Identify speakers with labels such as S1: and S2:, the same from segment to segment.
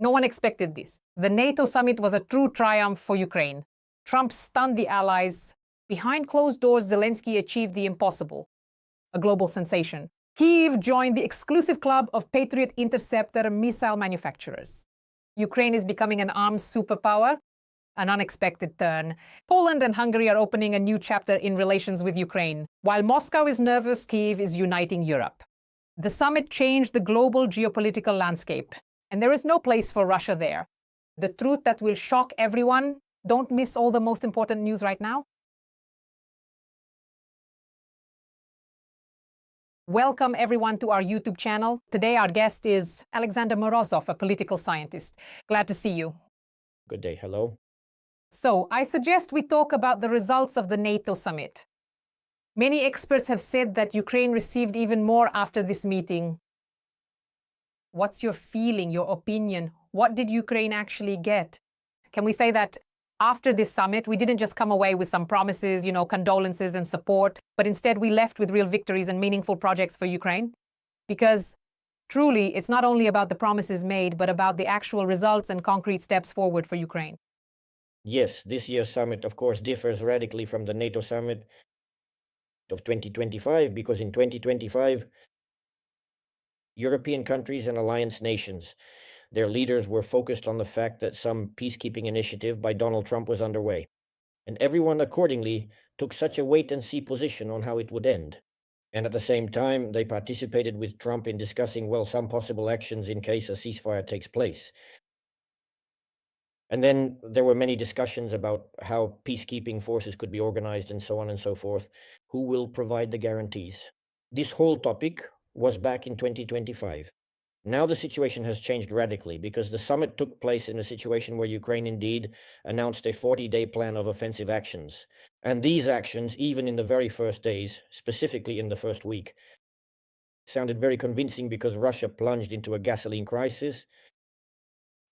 S1: No one expected this. The NATO summit was a true triumph for Ukraine. Trump stunned the allies. Behind closed doors, Zelenskyy achieved the impossible, a global sensation. Kyiv joined the exclusive club of Patriot interceptor missile manufacturers. Ukraine is becoming an arms superpower, an unexpected turn. Poland and Hungary are opening a new chapter in relations with Ukraine. While Moscow is nervous, Kyiv is uniting Europe. The summit changed the global geopolitical landscape, and there is no place for Russia there. The truth that will shock everyone. Don't miss all the most important news right now. Welcome everyone to our YouTube channel. Today our guest is Alexander Morozov, a political scientist. Glad to see you.
S2: Good day. Hello.
S1: So I suggest we talk about the results of the NATO summit. Many experts have said that Ukraine received even more after this meeting. What's your feeling, your opinion? What did Ukraine actually get? Can we say that after this summit, we didn't just come away with some promises, condolences and support, but instead we left with real victories and meaningful projects for Ukraine? Because truly, it's not only about the promises made, but about the actual results and concrete steps forward for Ukraine.
S2: Yes, this year's summit, of course, differs radically from the NATO summit of 2025, because in 2025, European countries and alliance nations, their leaders were focused on the fact that some peacekeeping initiative by Donald Trump was underway. And everyone accordingly took such a wait-and-see position on how it would end. And at the same time, they participated with Trump in discussing, some possible actions in case a ceasefire takes place. And then there were many discussions about how peacekeeping forces could be organized and so on and so forth. Who will provide the guarantees? This whole topic was back in 2025. Now the situation has changed radically because the summit took place in a situation where Ukraine indeed announced a 40-day plan of offensive actions. And these actions, even in the very first days, specifically in the first week, sounded very convincing because Russia plunged into a gasoline crisis.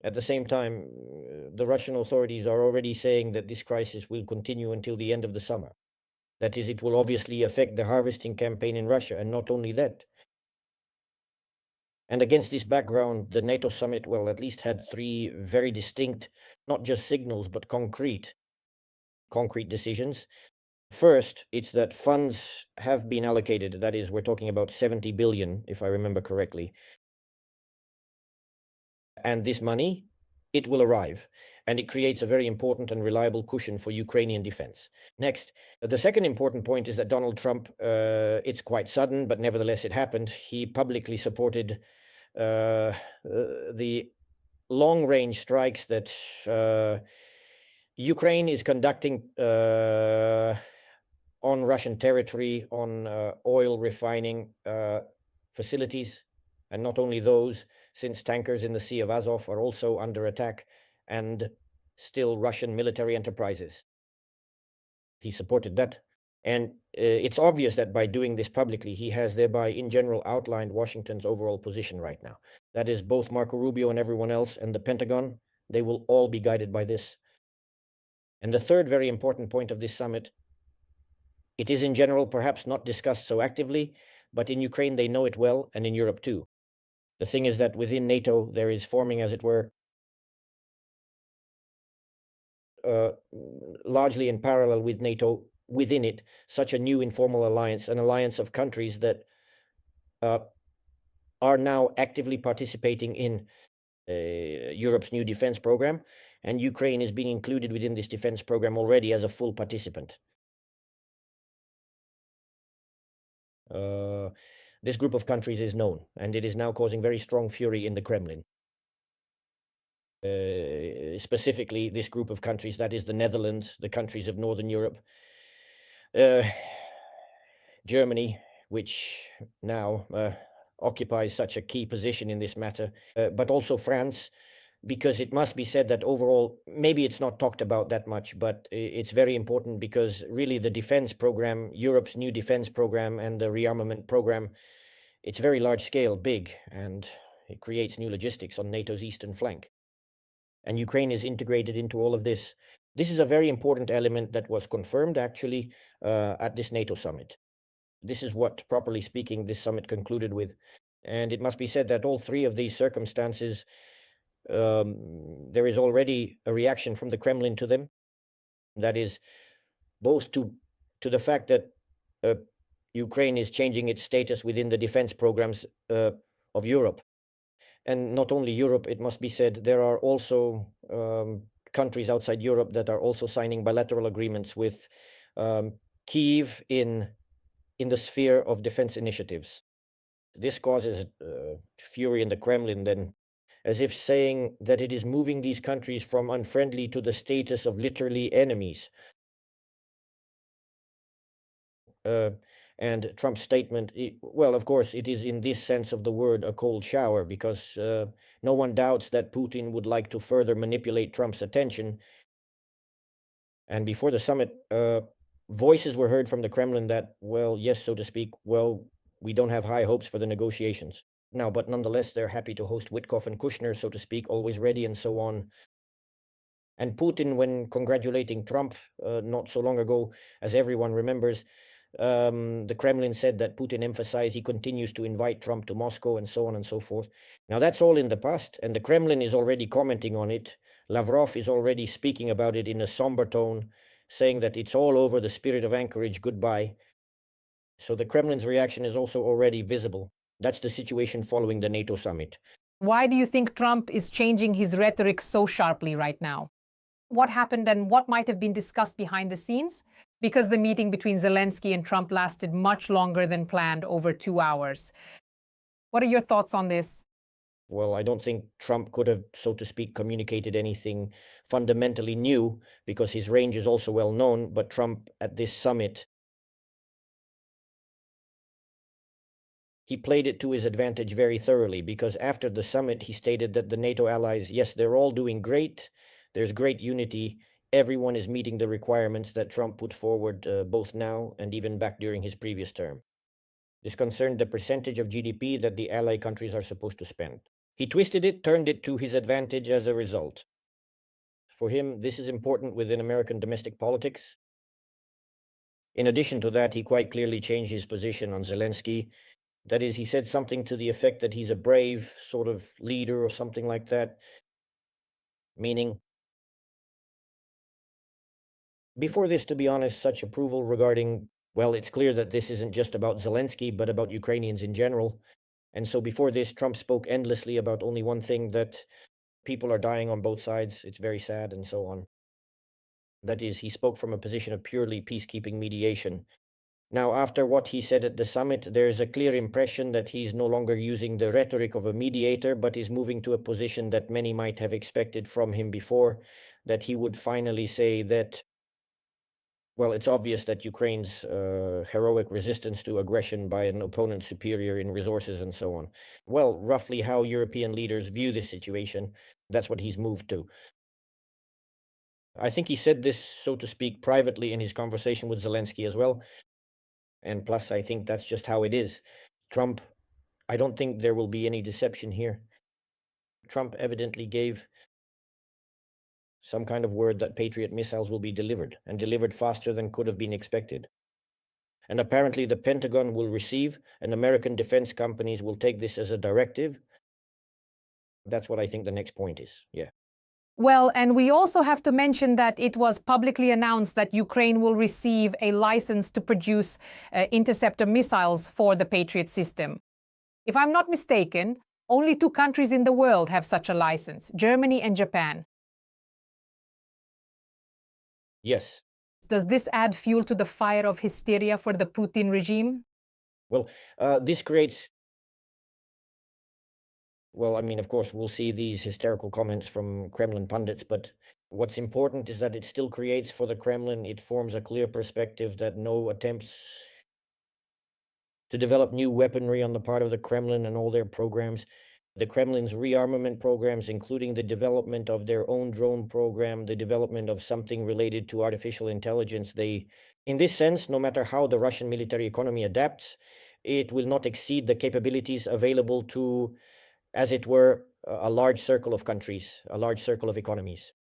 S2: At the same time, the Russian authorities are already saying that this crisis will continue until the end of the summer. That is, it will obviously affect the harvesting campaign in Russia, and not only that. And against this background, the NATO summit, at least had three very distinct, not just signals, but concrete decisions. First, it's that funds have been allocated. That is, we're talking about 70 billion, if I remember correctly. And this money, it will arrive, and it creates a very important and reliable cushion for Ukrainian defense. Next, the second important point is that Donald Trump, it's quite sudden, but nevertheless it happened. He publicly supported the long-range strikes that Ukraine is conducting on Russian territory, on oil refining facilities. And not only those, since tankers in the Sea of Azov are also under attack, and still Russian military enterprises. He supported that. And it's obvious that by doing this publicly, he has thereby, in general, outlined Washington's overall position right now. That is, both Marco Rubio and everyone else and the Pentagon, they will all be guided by this. And the third very important point of this summit, it is in general perhaps not discussed so actively, but in Ukraine they know it well, and in Europe too. The thing is that within NATO, there is forming, as it were, largely in parallel with NATO, within it, such a new informal alliance, an alliance of countries that are now actively participating in Europe's new defense program, and Ukraine is being included within this defense program already as a full participant. This group of countries is known, and it is now causing very strong fury in the Kremlin. Specifically, this group of countries, that is the Netherlands, the countries of Northern Europe, Germany, which now occupies such a key position in this matter, but also France, because it must be said that overall, maybe it's not talked about that much, but it's very important because really the defense program, Europe's new defense program and the rearmament program, it's very large scale, big, and it creates new logistics on NATO's eastern flank. And Ukraine is integrated into all of this. This is a very important element that was confirmed actually at this NATO summit. This is what, properly speaking, this summit concluded with. And it must be said that all three of these circumstances There is already a reaction from the Kremlin to them. That is both to the fact that Ukraine is changing its status within the defense programs of Europe. And not only Europe, it must be said, there are also countries outside Europe that are also signing bilateral agreements with Kyiv in the sphere of defense initiatives. This causes fury in the Kremlin then, as if saying that it is moving these countries from unfriendly to the status of literally enemies. And Trump's statement, well, of course, it is in this sense of the word a cold shower, because no one doubts that Putin would like to further manipulate Trump's attention. And before the summit, voices were heard from the Kremlin that, well, yes, so to speak, well, we don't have high hopes for the negotiations. Now, but nonetheless, they're happy to host Witkoff and Kushner, so to speak, always ready and so on. And Putin, when congratulating Trump not so long ago, as everyone remembers, the Kremlin said that Putin emphasized he continues to invite Trump to Moscow and so on and so forth. Now, that's all in the past, and the Kremlin is already commenting on it. Lavrov is already speaking about it in a somber tone, saying that it's all over, the spirit of Anchorage, goodbye. So the Kremlin's reaction is also already visible. That's the situation following the NATO summit.
S1: Why do you think Trump is changing his rhetoric so sharply right now? What happened and what might have been discussed behind the scenes? Because the meeting between Zelenskyy and Trump lasted much longer than planned, over 2 hours. What are your thoughts on this?
S2: Well, I don't think Trump could have, so to speak, communicated anything fundamentally new, because his range is also well known. But Trump, at this summit, he played it to his advantage very thoroughly, because after the summit, he stated that the NATO allies, yes, they're all doing great. There's great unity. Everyone is meeting the requirements that Trump put forward both now and even back during his previous term. This concerned the percentage of GDP that the ally countries are supposed to spend. He twisted it, turned it to his advantage as a result. For him, this is important within American domestic politics. In addition to that, he quite clearly changed his position on Zelenskyy. That is, he said something to the effect that he's a brave sort of leader or something like that, meaning, before this, to be honest, such approval regarding, well, it's clear that this isn't just about Zelenskyy, but about Ukrainians in general. And so before this, Trump spoke endlessly about only one thing, that people are dying on both sides. It's very sad and so on. That is, he spoke from a position of purely peacekeeping mediation. Now, after what he said at the summit, there's a clear impression that he's no longer using the rhetoric of a mediator, but is moving to a position that many might have expected from him before, that he would finally say that, well, it's obvious that Ukraine's heroic resistance to aggression by an opponent superior in resources and so on, well, roughly how European leaders view this situation, that's what he's moved to. I think he said this, so to speak, privately in his conversation with Zelenskyy as well. And plus, I think that's just how it is. Trump, I don't think there will be any deception here. Trump evidently gave some kind of word that Patriot missiles will be delivered, and delivered faster than could have been expected. And apparently the Pentagon will receive, and American defense companies will take this as a directive. That's what I think the next point is, yeah.
S1: Well, and we also have to mention that it was publicly announced that Ukraine will receive a license to produce interceptor missiles for the Patriot system. If I'm not mistaken, only 2 countries in the world have such a license, Germany and Japan.
S2: Yes.
S1: Does this add fuel to the fire of hysteria for the Putin regime?
S2: Well, this creates, well, I mean, of course, we'll see these hysterical comments from Kremlin pundits, but what's important is that it still creates for the Kremlin, it forms a clear perspective that no attempts to develop new weaponry on the part of the Kremlin and all their programs, the Kremlin's rearmament programs, including the development of their own drone program, the development of something related to artificial intelligence, in this sense, no matter how the Russian military economy adapts, it will not exceed the capabilities available to, as it were, a large circle of countries, a large circle of economies.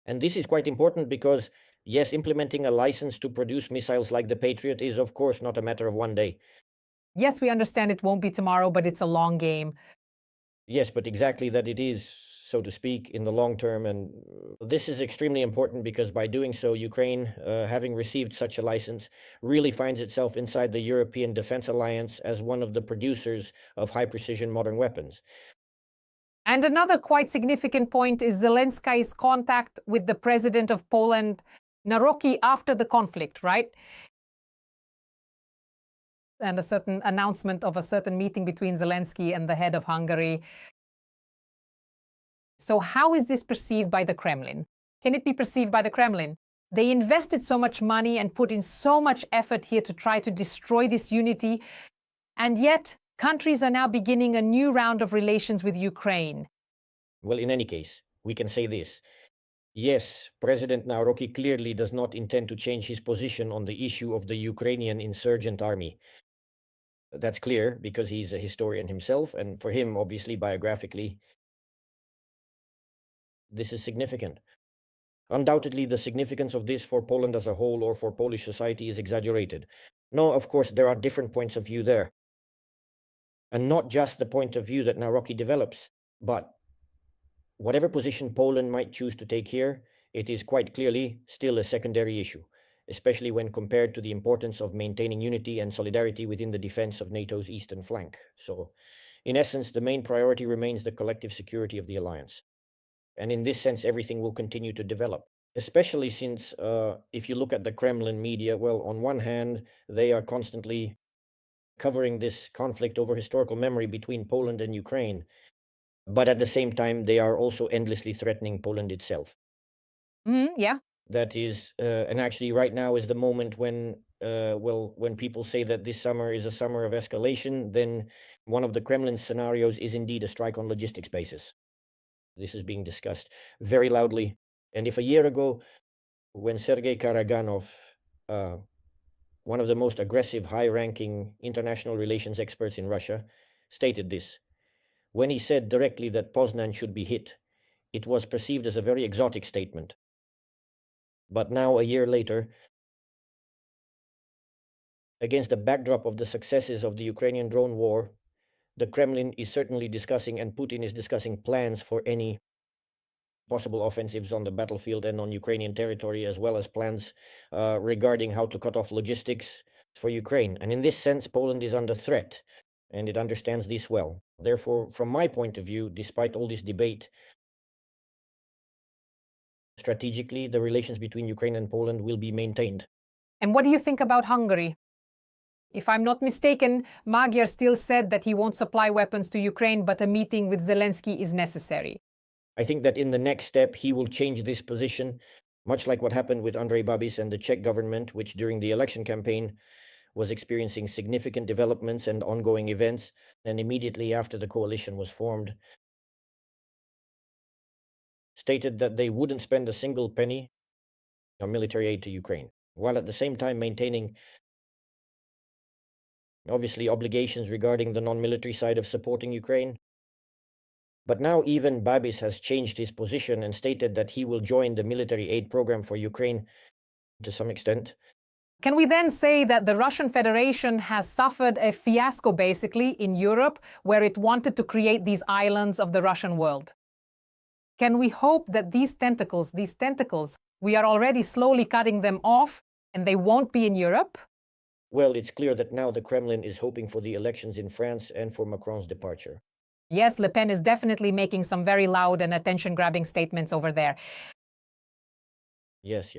S2: And this is quite important because, yes, implementing a license to produce missiles like the Patriot is, of course, not a matter of one day.
S1: Yes, we understand it won't be tomorrow, but it's a long game.
S2: Yes, but exactly that it is so to speak, in the long term. And this is extremely important because by doing so, Ukraine, having received such a license, really finds itself inside the European Defense Alliance as one of the producers of high precision modern weapons.
S1: And another quite significant point is Zelenskyy's contact with the president of Poland, Naroki, after the conflict, right? And a certain announcement of a certain meeting between Zelenskyy and the head of Hungary. So how is this perceived by the Kremlin? Can it be perceived by the Kremlin? They invested so much money and put in so much effort here to try to destroy this unity. And yet, countries are now beginning a new round of relations with Ukraine.
S2: Well, in any case, we can say this. Yes, President Naroki clearly does not intend to change his position on the issue of the Ukrainian insurgent army. That's clear because he's a historian himself, and for him, obviously, biographically, this is significant. Undoubtedly, the significance of this for Poland as a whole or for Polish society is exaggerated. No, of course, there are different points of view there. And not just the point of view that Naroki develops, but whatever position Poland might choose to take here, it is quite clearly still a secondary issue, especially when compared to the importance of maintaining unity and solidarity within the defense of NATO's eastern flank. So, in essence, the main priority remains the collective security of the alliance. And in this sense, everything will continue to develop, especially since if you look at the Kremlin media, well, on one hand, they are constantly covering this conflict over historical memory between Poland and Ukraine. But at the same time, they are also endlessly threatening Poland itself.
S1: Yeah.
S2: That is, and actually right now is the moment when, when people say that this summer is a summer of escalation, then one of the Kremlin scenarios is indeed a strike on logistics bases. This is being discussed very loudly. And if a year ago, when Sergei Karaganov, one of the most aggressive, high-ranking international relations experts in Russia, stated this, when he said directly that Poznan should be hit, it was perceived as a very exotic statement. But now, a year later, against the backdrop of the successes of the Ukrainian drone war, the Kremlin is certainly discussing, and Putin is discussing, plans for any possible offensives on the battlefield and on Ukrainian territory, as well as plans regarding how to cut off logistics for Ukraine. And in this sense, Poland is under threat, and it understands this well. Therefore, from my point of view, despite all this debate, strategically, the relations between Ukraine and Poland will be maintained.
S1: And what do you think about Hungary? If I'm not mistaken, Magyar still said that he won't supply weapons to Ukraine, but a meeting with Zelenskyy is necessary.
S2: I think that in the next step, he will change this position, much like what happened with Andrej Babis and the Czech government, which during the election campaign was experiencing significant developments and ongoing events. And immediately after the coalition was formed, stated that they wouldn't spend a single penny on military aid to Ukraine, while at the same time maintaining, obviously, obligations regarding the non-military side of supporting Ukraine. But now even Babis has changed his position and stated that he will join the military aid program for Ukraine to some extent.
S1: Can we then say that the Russian Federation has suffered a fiasco, basically, in Europe, where it wanted to create these islands of the Russian world? Can we hope that these tentacles, we are already slowly cutting them off and they won't be in Europe?
S2: Well, it's clear that now the Kremlin is hoping for the elections in France and for Macron's departure.
S1: Yes, Le Pen is definitely making some very loud and attention-grabbing statements over there.
S2: Yes.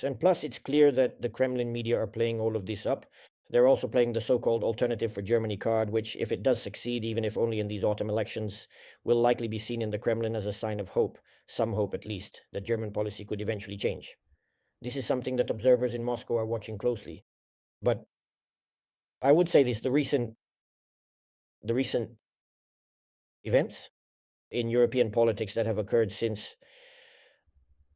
S2: And plus, it's clear that the Kremlin media are playing all of this up. They're also playing the so-called Alternative for Germany card, which, if it does succeed, even if only in these autumn elections, will likely be seen in the Kremlin as a sign of hope, some hope at least, that German policy could eventually change. This is something that observers in Moscow are watching closely. But I would say this, the recent events in European politics that have occurred since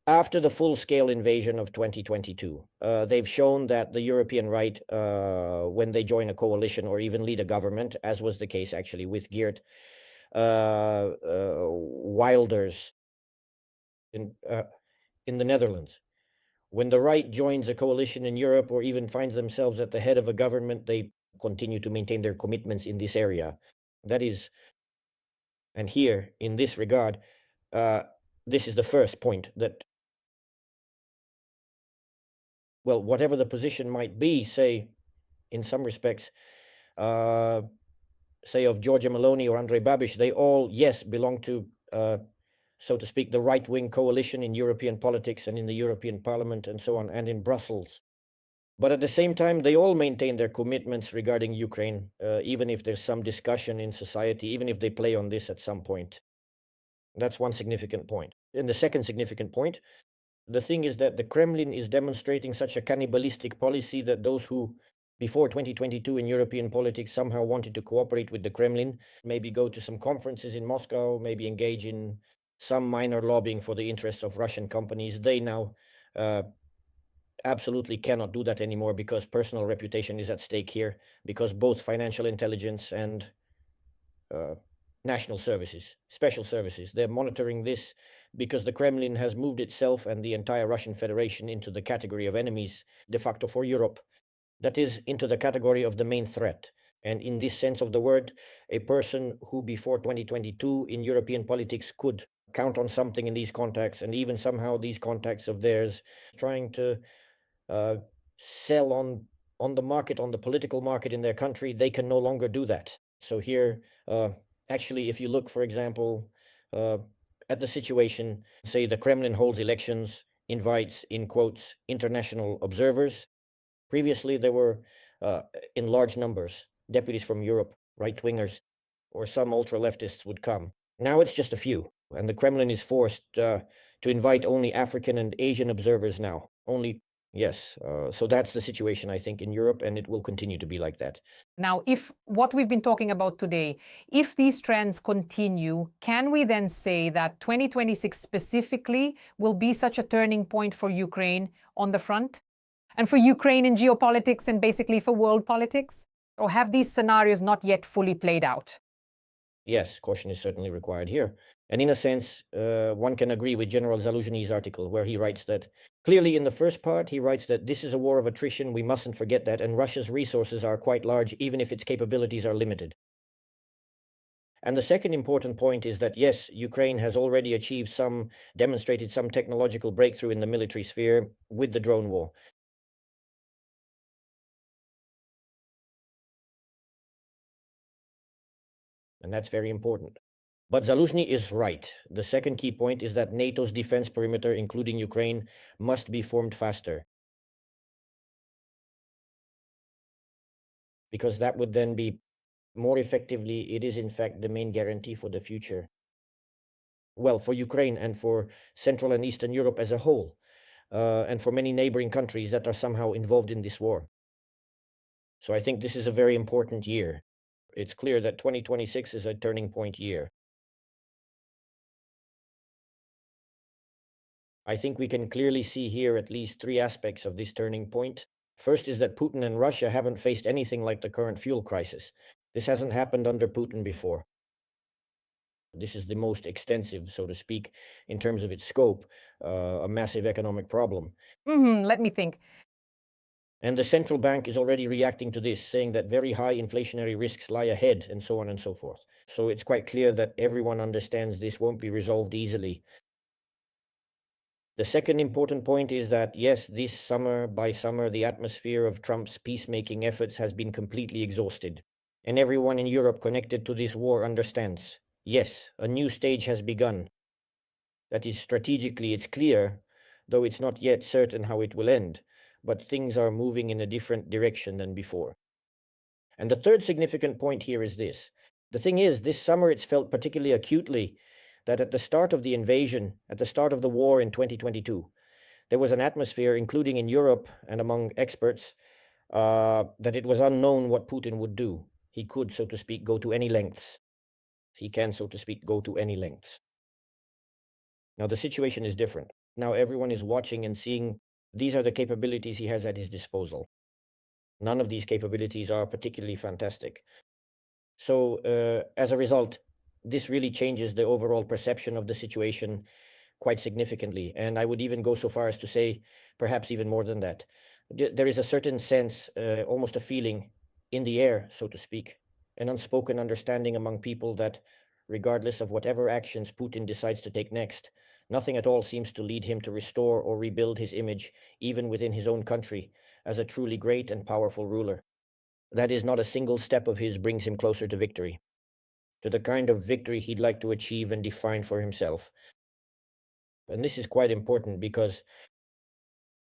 S2: after the full-scale invasion of 2022, they've shown that the European right, when they join a coalition or even lead a government, as was the case actually with Geert Wilders in the Netherlands, when the right joins a coalition in Europe or even finds themselves at the head of a government, they continue to maintain their commitments in this area. That is And here, in this regard, this is the first point that, well, whatever the position might be, say, in some respects, say of Giorgia Meloni or Andrej Babiš, they all, yes, belong to, so to speak, the right-wing coalition in European politics and in the European Parliament and so on, and in Brussels. But at the same time, they all maintain their commitments regarding Ukraine, even if there's some discussion in society, even if they play on this at some point. That's one significant point. And the second significant point, the thing is that the Kremlin is demonstrating such a cannibalistic policy that those who, before 2022 in European politics, somehow wanted to cooperate with the Kremlin, maybe go to some conferences in Moscow, maybe engage in some minor lobbying for the interests of Russian companies, they now absolutely cannot do that anymore because personal reputation is at stake here, because both financial intelligence and national services, special services, they're monitoring this because the Kremlin has moved itself and the entire Russian Federation into the category of enemies de facto for Europe, that is, into the category of the main threat. And in this sense of the word, a person who before 2022 in European politics could count on something in these contacts, and even somehow these contacts of theirs trying to sell on the market, on the political market in their country, they can no longer do that. So here, actually, if you look, for example, at the situation, say the Kremlin holds elections, invites, in quotes, international observers. Previously, there were, in large numbers, deputies from Europe, right-wingers, or some ultra-leftists would come. Now it's just a few, and the Kremlin is forced to invite only African and Asian observers now. Only, yes. So that's the situation, I think, in Europe, and it will continue to be like that.
S1: Now, if what we've been talking about today, if these trends continue, can we then say that 2026 specifically will be such a turning point for Ukraine on the front? And for Ukraine in geopolitics and basically for world politics? Or have these scenarios not yet fully played out?
S2: Yes, caution is certainly required here. And in a sense, one can agree with General Zaluzhny's article, where he writes that clearly in the first part, he writes that this is a war of attrition, we mustn't forget that, and Russia's resources are quite large, even if its capabilities are limited. And the second important point is that, yes, Ukraine has already achieved demonstrated some technological breakthrough in the military sphere with the drone war. And that's very important. But Zaluzhny is right. The second key point is that NATO's defense perimeter, including Ukraine, must be formed faster. Because that would then be more effectively, it is in fact the main guarantee for the future. Well, for Ukraine and for Central and Eastern Europe as a whole, and for many neighboring countries that are somehow involved in this war. So I think this is a very important year. It's clear that 2026 is a turning point year. I think we can clearly see here at least three aspects of this turning point. First is that Putin and Russia haven't faced anything like the current fuel crisis. This hasn't happened under Putin before. This is the most extensive, so to speak, in terms of its scope, a massive economic problem.
S1: Let me think.
S2: And the central bank is already reacting to this, saying that very high inflationary risks lie ahead, and so on and so forth. So it's quite clear that everyone understands this won't be resolved easily. The second important point is that, yes, this summer, by summer, the atmosphere of Trump's peacemaking efforts has been completely exhausted. And everyone in Europe connected to this war understands, yes, a new stage has begun. That is, strategically, it's clear, though it's not yet certain how it will end, but things are moving in a different direction than before. And the third significant point here is this. The thing is, this summer it's felt particularly acutely that at the start of the invasion, at the start of the war in 2022, there was an atmosphere, including in Europe and among experts, that it was unknown what Putin would do. He could, so to speak, go to any lengths. He can, so to speak, go to any lengths. Now, the situation is different. Now, everyone is watching and seeing these are the capabilities he has at his disposal. None of these capabilities are particularly fantastic. So, as a result, this really changes the overall perception of the situation quite significantly. And I would even go so far as to say, perhaps even more than that. There is a certain sense, almost a feeling in the air, so to speak, an unspoken understanding among people that regardless of whatever actions Putin decides to take next. Nothing at all seems to lead him to restore or rebuild his image, even within his own country, as a truly great and powerful ruler. That is, not a single step of his brings him closer to victory, to the kind of victory he'd like to achieve and define for himself. And this is quite important because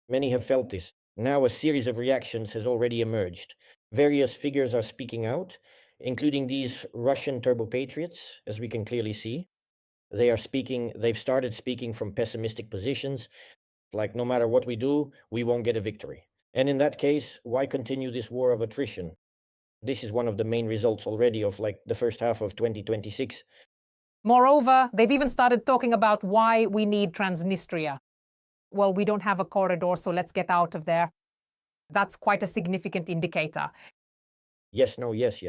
S2: many have felt this. Now, a series of reactions has already emerged. Various figures are speaking out, including these Russian turbo patriots, as we can clearly see. They've started speaking from pessimistic positions, like no matter what we do, we won't get a victory. And in that case, why continue this war of attrition? This is one of the main results already of like the first half of 2026.
S1: Moreover, they've even started talking about why we need Transnistria. Well, we don't have a corridor, so let's get out of there. That's quite a significant indicator.
S2: Yes, no, yes.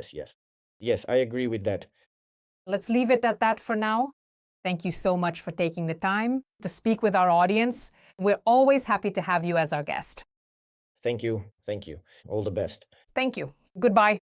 S2: Yes, I agree with that.
S1: Let's leave it at that for now. Thank you so much for taking the time to speak with our audience. We're always happy to have you as our guest.
S2: Thank you. All the best.
S1: Thank you. Goodbye.